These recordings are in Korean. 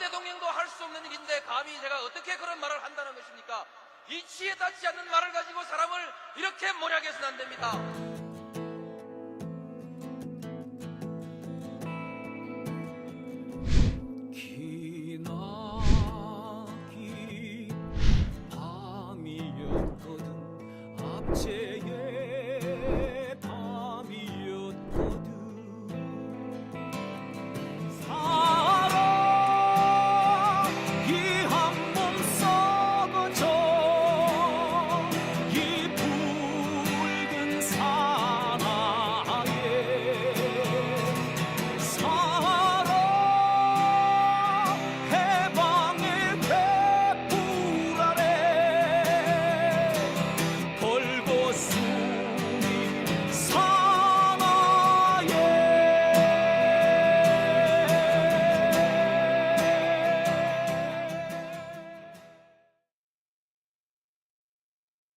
대통령도 할 수 없는 일인데 감히 제가 어떻게 그런 말을 한다는 것입니까? 이치에 닿지 않는 말을 가지고 사람을 이렇게 몰약해서는 안 됩니다. 기나긴 밤이었거든 압제의 밤이었거든 사랑이 한 몸 썩어져 이 붉은 사나에 사랑 해방의 횃불 아래 벌거숭이 사나에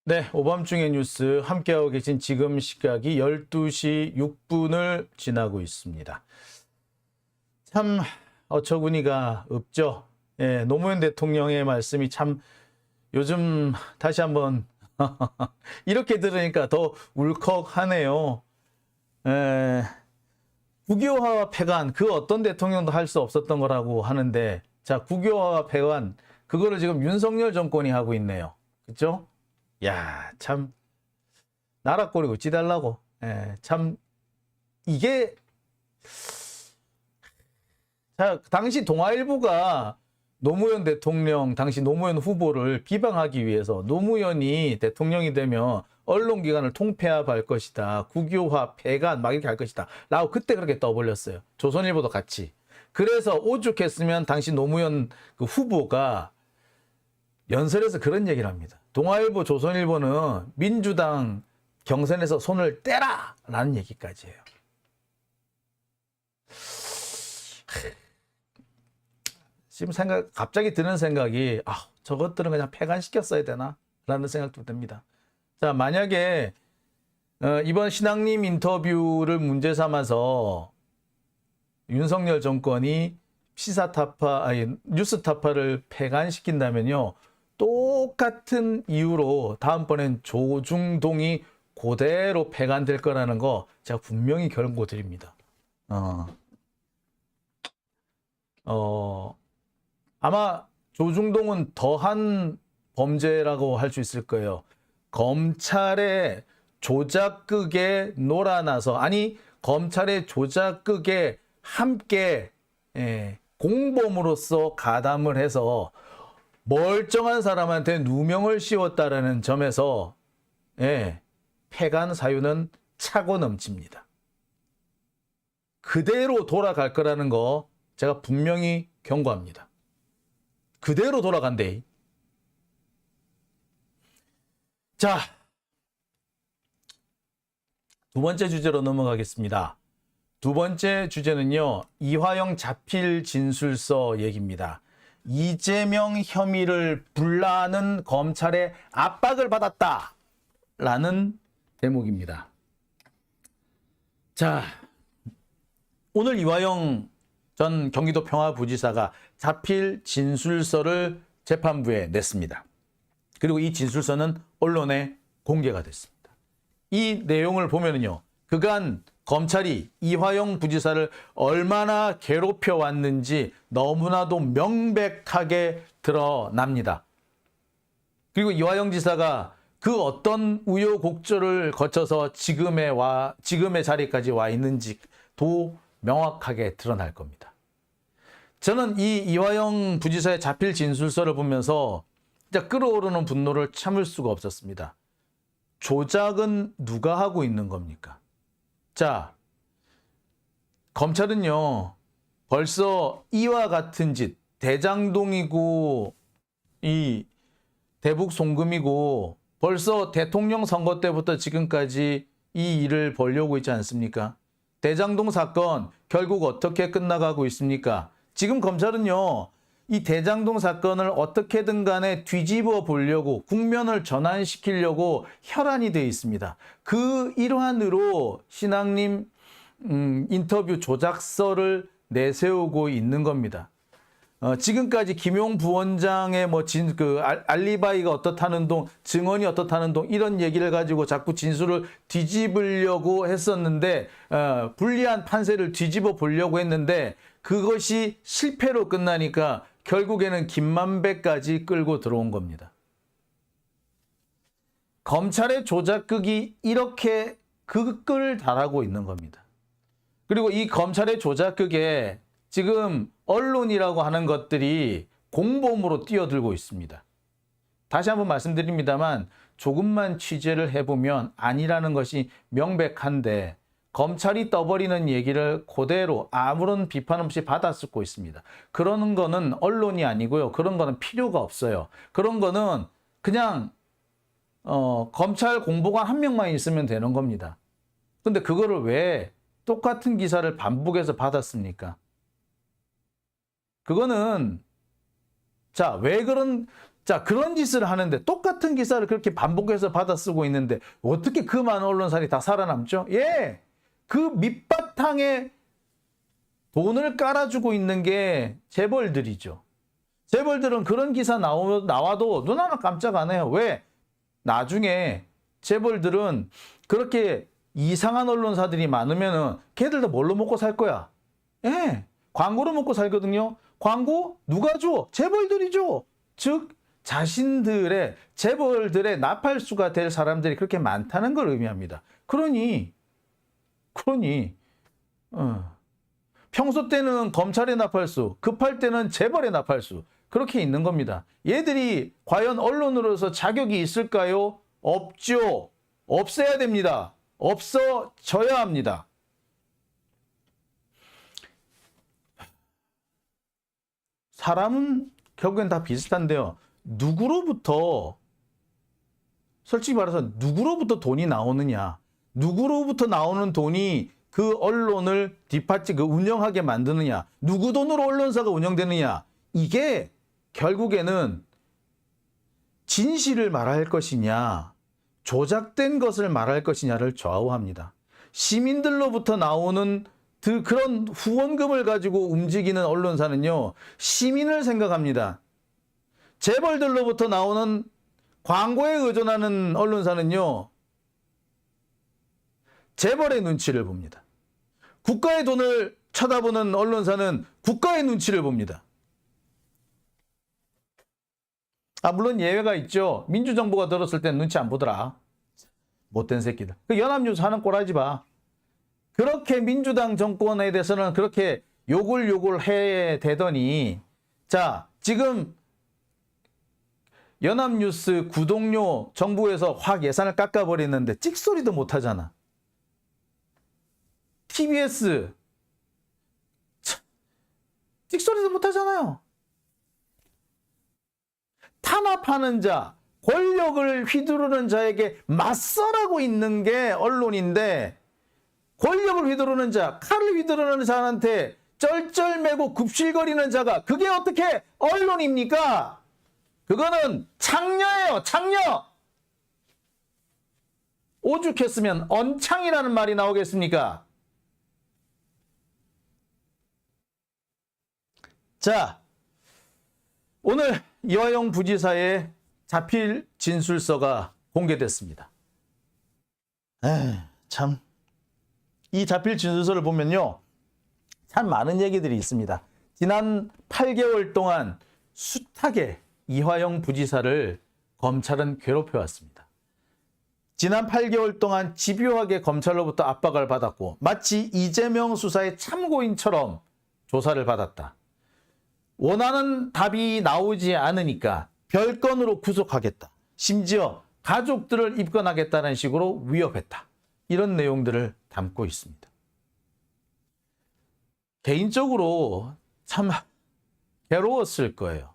네, 오밤중의 뉴스 함께하고 계신 지금 시각이 12시 6분을 지나고 있습니다. 참 어처구니가 없죠. 예, 노무현 대통령의 말씀이 참 요즘 다시 한번 이렇게 들으니까 더 울컥하네요. 국유화와 폐관 그 어떤 대통령도 할 수 없었던 거라고 하는데 자 국유화와 폐관 그거를 지금 윤석열 정권이 하고 있네요. 그렇죠? 야, 참 나라 꼴이 어찌 달라고. 참 이게 자 당시 동아일보가 노무현 대통령 당시 노무현 후보를 비방하기 위해서 노무현이 대통령이 되면 언론기관을 통폐합할 것이다. 국유화 폐관 막 이렇게 할 것이다. 라고 그때 그렇게 떠벌렸어요. 조선일보도 같이. 그래서 오죽했으면 당시 노무현 그 후보가 연설에서 그런 얘기를 합니다. 동아일보, 조선일보는 민주당 경선에서 손을 떼라! 라는 얘기까지 해요. 지금 갑자기 드는 생각이, 저것들은 그냥 폐간시켰어야 되나? 라는 생각도 듭니다. 자, 만약에, 이번 신앙님 인터뷰를 문제 삼아서 윤석열 정권이 뉴스타파를 폐간시킨다면요, 똑같은 이유로 다음번엔 조중동이 그대로 폐간될 거라는 거 제가 분명히 경고드립니다. 아마 조중동은 더한 범죄라고 할 수 있을 거예요. 검찰의 조작극에 놀아나서 검찰의 조작극에 함께 공범으로서 가담을 해서 멀쩡한 사람한테 누명을 씌웠다라는 점에서 폐간 사유는 차고 넘칩니다. 그대로 돌아갈 거라는 거 제가 분명히 경고합니다. 그대로 돌아간대. 자, 두 번째 주제로 넘어가겠습니다. 두 번째 주제는요, 이화영 자필 진술서 얘기입니다. 이재명 혐의를 불라는 검찰의 압박을 받았다라는 대목입니다. 자, 오늘 이화영 전 경기도 평화부지사가 자필 진술서를 재판부에 냈습니다. 그리고 이 진술서는 언론에 공개가 됐습니다. 이 내용을 보면요, 그간 검찰이 이화영 부지사를 얼마나 괴롭혀 왔는지 너무나도 명백하게 드러납니다. 그리고 이화영 지사가 그 어떤 우여곡절을 거쳐서 지금의 자리까지 와 있는지도 명확하게 드러날 겁니다. 저는 이 이화영 부지사의 자필 진술서를 보면서 진짜 끓어오르는 분노를 참을 수가 없었습니다. 조작은 누가 하고 있는 겁니까? 자, 검찰은요, 벌써 이와 같은 짓, 대장동이고 이 대북 송금이고 벌써 대통령 선거 때부터 지금까지 이 일을 벌려고 있지 않습니까? 대장동 사건 결국 어떻게 끝나가고 있습니까? 지금 검찰은요, 이 대장동 사건을 어떻게든 간에 뒤집어 보려고 국면을 전환시키려고 혈안이 되어 있습니다. 그 일환으로 신앙님 인터뷰 조작서를 내세우고 있는 겁니다. 지금까지 김용 부원장의 알리바이가 어떻다는 동, 증언이 어떻다는 동 이런 얘기를 가지고 자꾸 진술을 뒤집으려고 했었는데 불리한 판세를 뒤집어 보려고 했는데 그것이 실패로 끝나니까 결국에는 김만배까지 끌고 들어온 겁니다. 검찰의 조작극이 이렇게 극을 달하고 있는 겁니다. 그리고 이 검찰의 조작극에 지금 언론이라고 하는 것들이 공범으로 뛰어들고 있습니다. 다시 한번 말씀드립니다만 조금만 취재를 해보면 아니라는 것이 명백한데 검찰이 떠버리는 얘기를 그대로 아무런 비판 없이 받아쓰고 있습니다. 그러는 거는 언론이 아니고요. 그런 거는 필요가 없어요. 그런 거는 그냥 검찰 공보관 한 명만 있으면 되는 겁니다. 근데 그거를 왜 똑같은 기사를 반복해서 받았습니까? 그거는 그런 짓을 하는데 똑같은 기사를 그렇게 반복해서 받아 쓰고 있는데 어떻게 그 많은 언론사들이 다 살아남죠? 예, 그 밑바탕에 돈을 깔아주고 있는 게 재벌들이죠. 재벌들은 그런 기사 나와도 눈 하나 깜짝 안 해요. 왜? 나중에 재벌들은 그렇게 이상한 언론사들이 많으면은 걔들도 뭘로 먹고 살 거야? 예, 광고로 먹고 살거든요. 광고 누가 줘? 재벌들이 줘. 즉 자신들의 재벌들의 나팔수가 될 사람들이 그렇게 많다는 걸 의미합니다. 그러니 평소 때는 검찰의 나팔수, 급할 때는 재벌의 나팔수 그렇게 있는 겁니다. 얘들이 과연 언론으로서 자격이 있을까요? 없죠. 없애야 됩니다. 없어져야 합니다. 사람은 결국엔 다 비슷한데요. 솔직히 말해서 누구로부터 돈이 나오느냐, 누구로부터 나오는 돈이 그 언론을 운영하게 만드느냐, 누구 돈으로 언론사가 운영되느냐, 이게 결국에는 진실을 말할 것이냐, 조작된 것을 말할 것이냐를 좌우합니다. 시민들로부터 나오는 그런 후원금을 가지고 움직이는 언론사는요, 시민을 생각합니다. 재벌들로부터 나오는 광고에 의존하는 언론사는요, 재벌의 눈치를 봅니다. 국가의 돈을 쳐다보는 언론사는 국가의 눈치를 봅니다. 물론 예외가 있죠. 민주정부가 들었을 땐 눈치 안 보더라. 못된 새끼들. 그 연합뉴스 하는 꼴하지 마. 그렇게 민주당 정권에 대해서는 그렇게 욕을 해 대더니, 자, 지금 연합뉴스 구독료 정부에서 확 예산을 깎아버리는데 찍소리도 못하잖아. TBS 찍소리도 못하잖아요. 탄압하는 자, 권력을 휘두르는 자에게 맞서라고 있는 게 언론인데, 권력을 휘두르는 자, 칼을 휘두르는 자한테 쩔쩔매고 굽실거리는 자가 그게 어떻게 언론입니까? 그거는 창녀예요, 창녀. 오죽했으면 언창이라는 말이 나오겠습니까? 자, 오늘 이화영 부지사의 자필 진술서가 공개됐습니다. 참, 이 자필 진술서를 보면요, 참 많은 얘기들이 있습니다. 지난 8개월 동안 숱하게 이화영 부지사를 검찰은 괴롭혀왔습니다. 지난 8개월 동안 집요하게 검찰로부터 압박을 받았고 마치 이재명 수사의 참고인처럼 조사를 받았다. 원하는 답이 나오지 않으니까 별건으로 구속하겠다. 심지어 가족들을 입건하겠다는 식으로 위협했다. 이런 내용들을 담고 있습니다. 개인적으로 참 괴로웠을 거예요.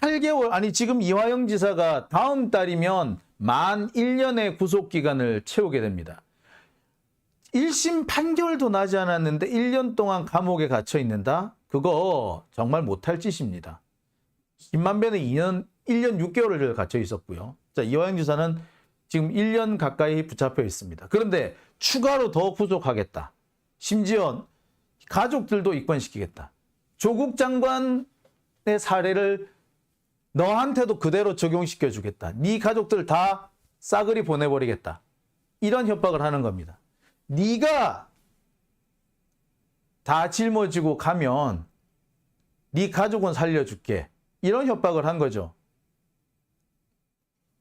8개월, 지금 이화영 지사가 다음 달이면 만 1년의 구속기간을 채우게 됩니다. 1심 판결도 나지 않았는데 1년 동안 감옥에 갇혀 있는다? 그거 정말 못할 짓입니다. 김만배는 1년 6개월을 갇혀 있었고요. 자, 이화영 지사는 지금 1년 가까이 붙잡혀 있습니다. 그런데 추가로 더 구속하겠다. 심지어 가족들도 입건시키겠다. 조국 장관의 사례를 너한테도 그대로 적용시켜 주겠다. 네 가족들 다 싸그리 보내버리겠다. 이런 협박을 하는 겁니다. 네가 다 짊어지고 가면 네 가족은 살려줄게. 이런 협박을 한 거죠.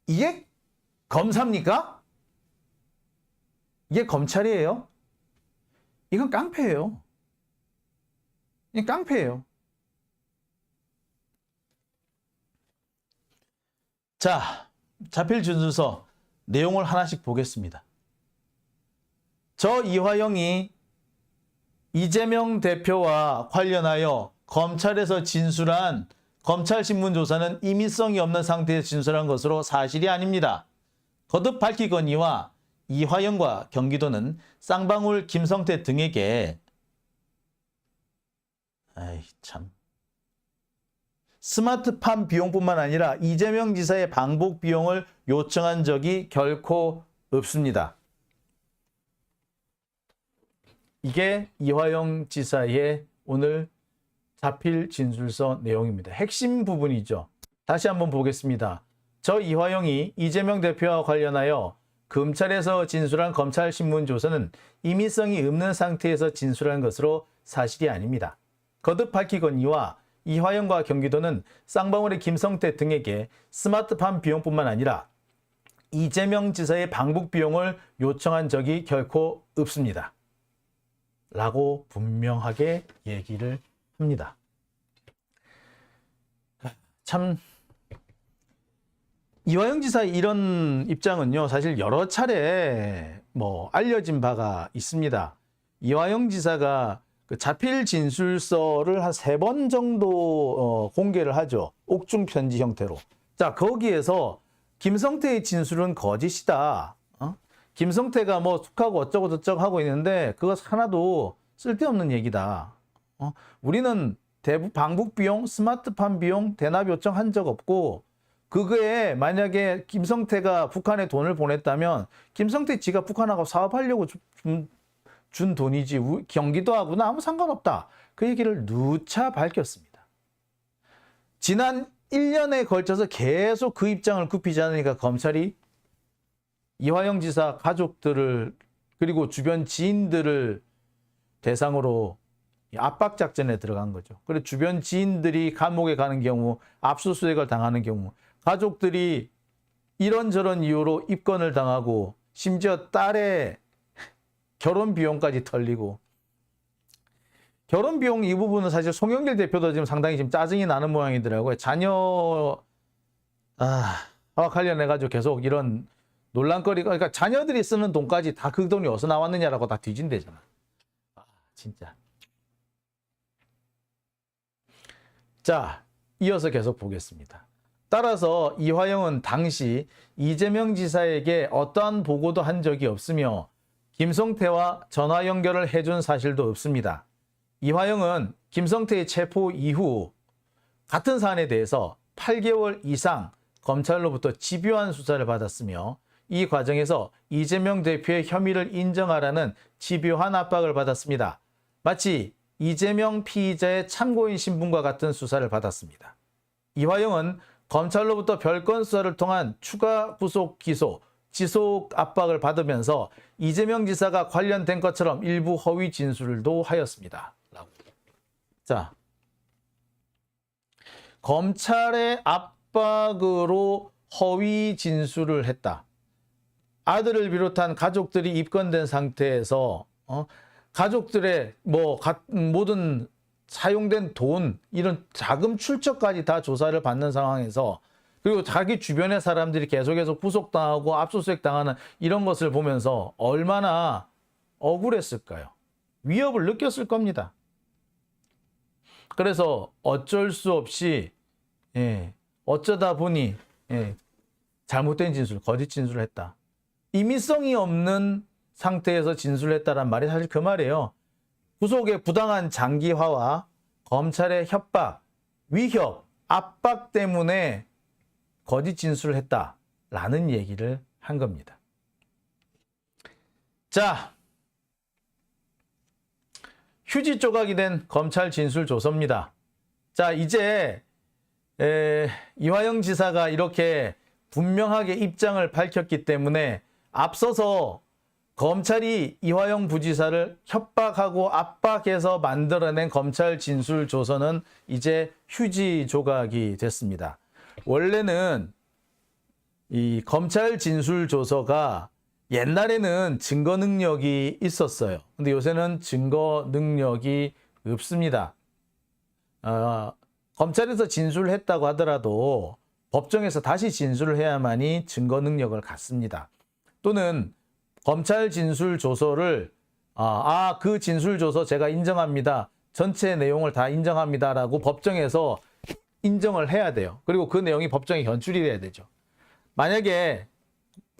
이게 검사입니까? 이게 검찰이에요? 이건 깡패예요. 이게 깡패예요. 자, 자필 진술서 내용을 하나씩 보겠습니다. 저 이화영이 이재명 대표와 관련하여 검찰에서 진술한 검찰신문 조사는 임의성이 없는 상태에서 진술한 것으로 사실이 아닙니다. 거듭 밝히거니와 이화영과 경기도는 쌍방울 김성태 등에게 스마트팜 비용뿐만 아니라 이재명 지사의 방북 비용을 요청한 적이 결코 없습니다. 이게 이화영 지사의 오늘 자필 진술서 내용입니다. 핵심 부분이죠. 다시 한번 보겠습니다. 저 이화영이 이재명 대표와 관련하여 검찰에서 진술한 검찰신문 조서는 임의성이 없는 상태에서 진술한 것으로 사실이 아닙니다. 거듭 밝히거니와 이화영과 경기도는 쌍방울의 김성태 등에게 스마트팜 비용뿐만 아니라 이재명 지사의 방북 비용을 요청한 적이 결코 없습니다. 라고 분명하게 얘기를 합니다. 참 이화영 지사의 이런 입장은요, 사실 여러 차례 알려진 바가 있습니다. 이화영 지사가 그 자필 진술서를 한 3번 정도 공개를 하죠. 옥중 편지 형태로. 자, 거기에서 김성태의 진술은 거짓이다. 김성태가 툭하고 어쩌고 저쩌고 하고 있는데 그거 하나도 쓸데없는 얘기다. 우리는 방북 비용, 스마트팜 비용 대납 요청한 적 없고, 그거에 만약에 김성태가 북한에 돈을 보냈다면 김성태 지가 북한하고 사업하려고 준 돈이지 경기도하고는 아무 상관없다. 그 얘기를 누차 밝혔습니다. 지난 1년에 걸쳐서 계속 그 입장을 굽히지 않으니까 검찰이 이화영 지사 가족들을 그리고 주변 지인들을 대상으로 압박 작전에 들어간 거죠. 그리고 주변 지인들이 감옥에 가는 경우, 압수수색을 당하는 경우, 가족들이 이런저런 이유로 입건을 당하고 심지어 딸의 결혼 비용까지 털리고, 결혼 비용 이 부분은 사실 송영길 대표도 지금 상당히 지금 짜증이 나는 모양이더라고요. 자녀와 관련해 가지고 계속 이런 논란거리가, 그러니까 자녀들이 쓰는 돈까지 다 그 돈이 어디서 나왔느냐라고 다 뒤진대잖아. 진짜. 자, 이어서 계속 보겠습니다. 따라서 이화영은 당시 이재명 지사에게 어떠한 보고도 한 적이 없으며 김성태와 전화 연결을 해준 사실도 없습니다. 이화영은 김성태의 체포 이후 같은 사안에 대해서 8개월 이상 검찰로부터 집요한 수사를 받았으며 이 과정에서 이재명 대표의 혐의를 인정하라는 집요한 압박을 받았습니다. 마치 이재명 피의자의 참고인 신분과 같은 수사를 받았습니다. 이화영은 검찰로부터 별건 수사를 통한 추가 구속 기소, 지속 압박을 받으면서 이재명 지사가 관련된 것처럼 일부 허위 진술도 하였습니다. 자, 검찰의 압박으로 허위 진술을 했다. 아들을 비롯한 가족들이 입건된 상태에서 가족들의 모든 사용된 돈, 이런 자금 출처까지 다 조사를 받는 상황에서, 그리고 자기 주변의 사람들이 계속해서 구속당하고 압수수색 당하는 이런 것을 보면서 얼마나 억울했을까요? 위협을 느꼈을 겁니다. 그래서 어쩔 수 없이 어쩌다 보니 잘못된 진술, 거짓 진술을 했다. 임의성이 없는 상태에서 진술했다란 말이 사실 그 말이에요. 구속의 부당한 장기화와 검찰의 협박, 위협, 압박 때문에 거짓 진술을 했다라는 얘기를 한 겁니다. 휴지 조각이 된 검찰 진술 조서입니다. 자, 이제 이화영 지사가 이렇게 분명하게 입장을 밝혔기 때문에 앞서서 검찰이 이화영 부지사를 협박하고 압박해서 만들어낸 검찰 진술 조서는 이제 휴지 조각이 됐습니다. 원래는 이 검찰 진술 조서가 옛날에는 증거 능력이 있었어요. 근데 요새는 증거 능력이 없습니다. 검찰에서 진술을 했다고 하더라도 법정에서 다시 진술을 해야만이 증거 능력을 갖습니다. 또는 검찰 진술 조서를 그 진술 조서 제가 인정합니다. 전체 내용을 다 인정합니다라고 법정에서 인정을 해야 돼요. 그리고 그 내용이 법정에 현출이 돼야 되죠. 만약에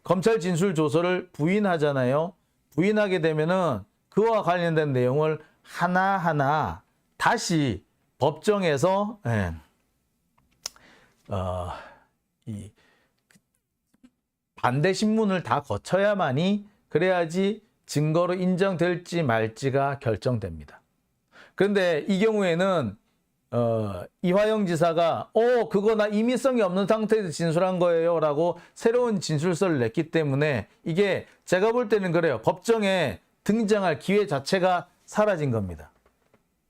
검찰 진술 조서를 부인하잖아요. 부인하게 되면은 그와 관련된 내용을 하나하나 다시 법정에서 이 반대 신문을 다 거쳐야만이 그래야지 증거로 인정될지 말지가 결정됩니다. 그런데 이 경우에는 이화영 지사가 그거 나 임의성이 없는 상태에서 진술한 거예요 라고 새로운 진술서를 냈기 때문에 이게 제가 볼 때는 그래요. 법정에 등장할 기회 자체가 사라진 겁니다.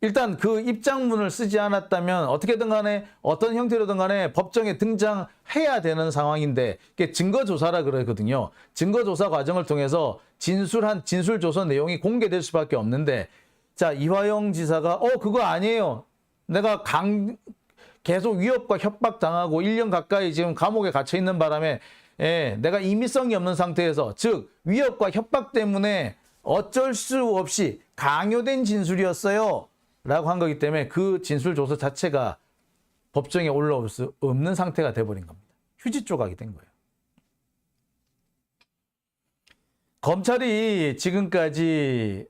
일단 그 입장문을 쓰지 않았다면 어떻게든 간에 어떤 형태로든 간에 법정에 등장해야 되는 상황인데 이게 증거조사라 그러거든요. 증거조사 과정을 통해서 진술한 진술조서 내용이 공개될 수밖에 없는데 자, 이화영 지사가 그거 아니에요. 내가 계속 위협과 협박 당하고 1년 가까이 지금 감옥에 갇혀 있는 바람에 내가 임의성이 없는 상태에서 즉 위협과 협박 때문에 어쩔 수 없이 강요된 진술이었어요 라고 한 거기 때문에 그 진술 조서 자체가 법정에 올라올 수 없는 상태가 돼버린 겁니다. 휴지 조각이 된 거예요. 검찰이 지금까지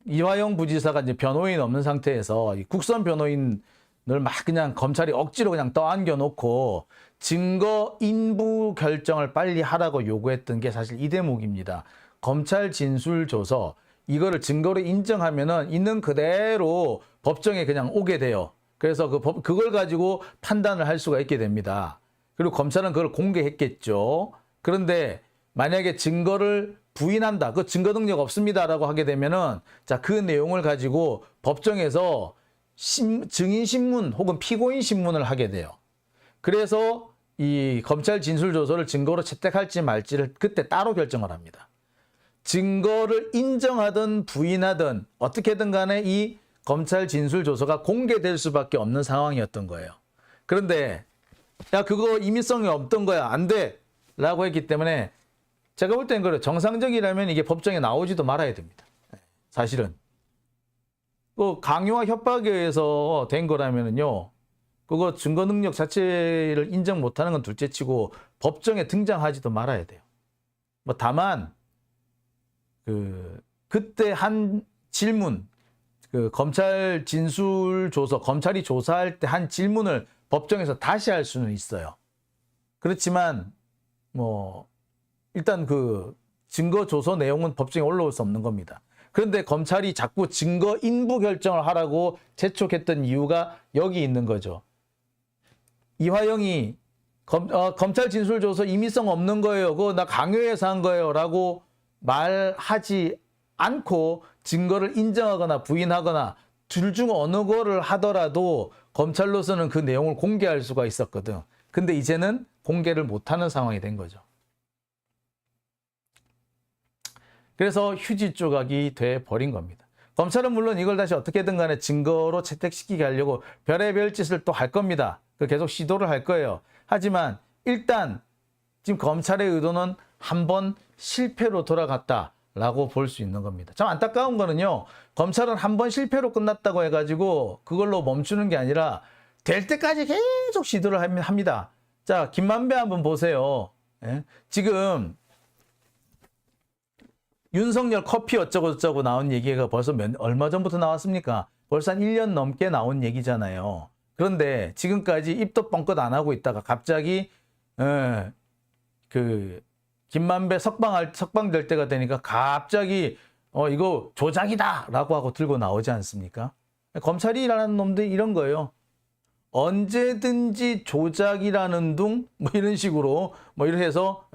이화영 부지사가 이제 변호인 없는 상태에서 국선 변호인을 막 그냥 검찰이 억지로 그냥 떠안겨 놓고 증거 인부 결정을 빨리 하라고 요구했던 게 사실 이 대목입니다. 검찰 진술 조서 이거를 증거로 인정하면은 있는 그대로 법정에 그냥 오게 돼요. 그래서 그걸 가지고 판단을 할 수가 있게 됩니다. 그리고 검찰은 그걸 공개했겠죠. 그런데 만약에 증거를 부인한다. 그 증거 능력 없습니다라고 하게 되면은 자, 그 내용을 가지고 법정에서 증인 신문 혹은 피고인 신문을 하게 돼요. 그래서 이 검찰 진술 조서를 증거로 채택할지 말지를 그때 따로 결정을 합니다. 증거를 인정하든 부인하든 어떻게든 간에 이 검찰 진술 조서가 공개될 수밖에 없는 상황이었던 거예요. 그런데 야, 그거 임의성이 없던 거야. 안 돼. 라고 했기 때문에 제가 볼 때는 그래요. 정상적이라면 이게 법정에 나오지도 말아야 됩니다. 사실은. 강요와 협박에 의해서 된 거라면요. 그거 증거 능력 자체를 인정 못하는 건 둘째치고 법정에 등장하지도 말아야 돼요. 다만 그때 한 질문, 검찰 진술 조서, 검찰이 조사할 때 한 질문을 법정에서 다시 할 수는 있어요. 그렇지만 일단 그 증거 조서 내용은 법정에 올라올 수 없는 겁니다. 그런데 검찰이 자꾸 증거 인부 결정을 하라고 재촉했던 이유가 여기 있는 거죠. 이화영이 검찰 진술 조서 임의성 없는 거예요. 그거 나 강요해서 한 거예요. 라고 말하지 않고 증거를 인정하거나 부인하거나 둘 중 어느 거를 하더라도 검찰로서는 그 내용을 공개할 수가 있었거든. 근데 이제는 공개를 못하는 상황이 된 거죠. 그래서 휴지 조각이 돼버린 겁니다. 검찰은 물론 이걸 다시 어떻게든 간에 증거로 채택시키게 하려고 별의별 짓을 또 할 겁니다. 계속 시도를 할 거예요. 하지만 일단 지금 검찰의 의도는 한번 실패로 돌아갔다라고 볼 수 있는 겁니다. 참 안타까운 거는요. 검찰은 한번 실패로 끝났다고 해가지고 그걸로 멈추는 게 아니라 될 때까지 계속 시도를 합니다. 자, 김만배 한번 보세요. 지금 윤석열 커피 어쩌고저쩌고 나온 얘기가 벌써 얼마 전부터 나왔습니까? 벌써 한 1년 넘게 나온 얘기잖아요. 그런데 지금까지 입도 뻥끗 안 하고 있다가 갑자기 김만배 석방될 때가 되니까 갑자기 이거 조작이다라고 하고 들고 나오지 않습니까? 검찰이라는 놈들이 이런 거예요. 언제든지 조작이라는 둥, 뭐 이런 식으로, 뭐 이렇게 해서,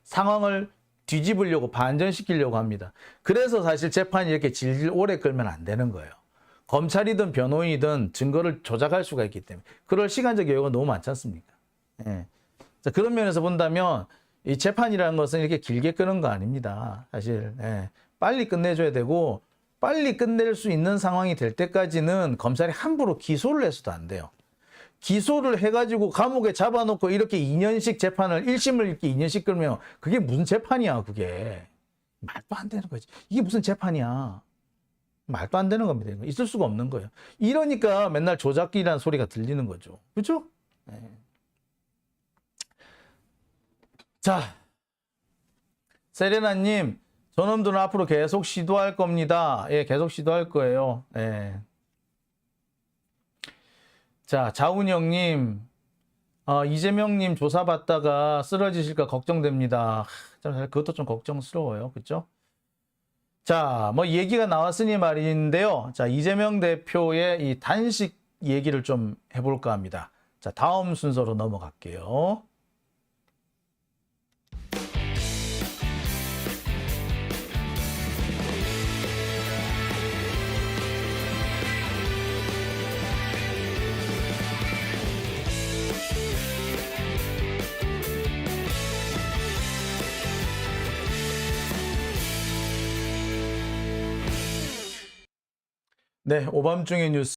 상황을 뒤집으려고, 반전시키려고 합니다. 그래서 사실 재판이 이렇게 질질 오래 끌면 안 되는 거예요. 검찰이든 변호인이든 증거를 조작할 수가 있기 때문에. 그럴 시간적 여유가 너무 많지 않습니까? 자, 그런 면에서 본다면, 이 재판이라는 것은 이렇게 길게 끄는 거 아닙니다. 사실, 빨리 끝내줘야 되고, 빨리 끝낼 수 있는 상황이 될 때까지는 검찰이 함부로 기소를 해서도 안 돼요. 기소를 해가지고 감옥에 잡아놓고 이렇게 2년씩 재판을 1심을 이렇게 2년씩 끌면 그게 무슨 재판이야 그게. 말도 안 되는 거지. 이게 무슨 재판이야. 말도 안 되는 겁니다. 있을 수가 없는 거예요. 이러니까 맨날 조작기라는 소리가 들리는 거죠. 그렇죠? 자, 세레나님, 저놈들은 앞으로 계속 시도할 겁니다. 계속 시도할 거예요. 자, 자운영님, 이재명님 조사받다가 쓰러지실까 걱정됩니다. 그것도 좀 걱정스러워요. 그죠? 자, 뭐 얘기가 나왔으니 말인데요. 자, 이재명 대표의 이 단식 얘기를 좀 해볼까 합니다. 자, 다음 순서로 넘어갈게요. 네, 오밤중의 뉴스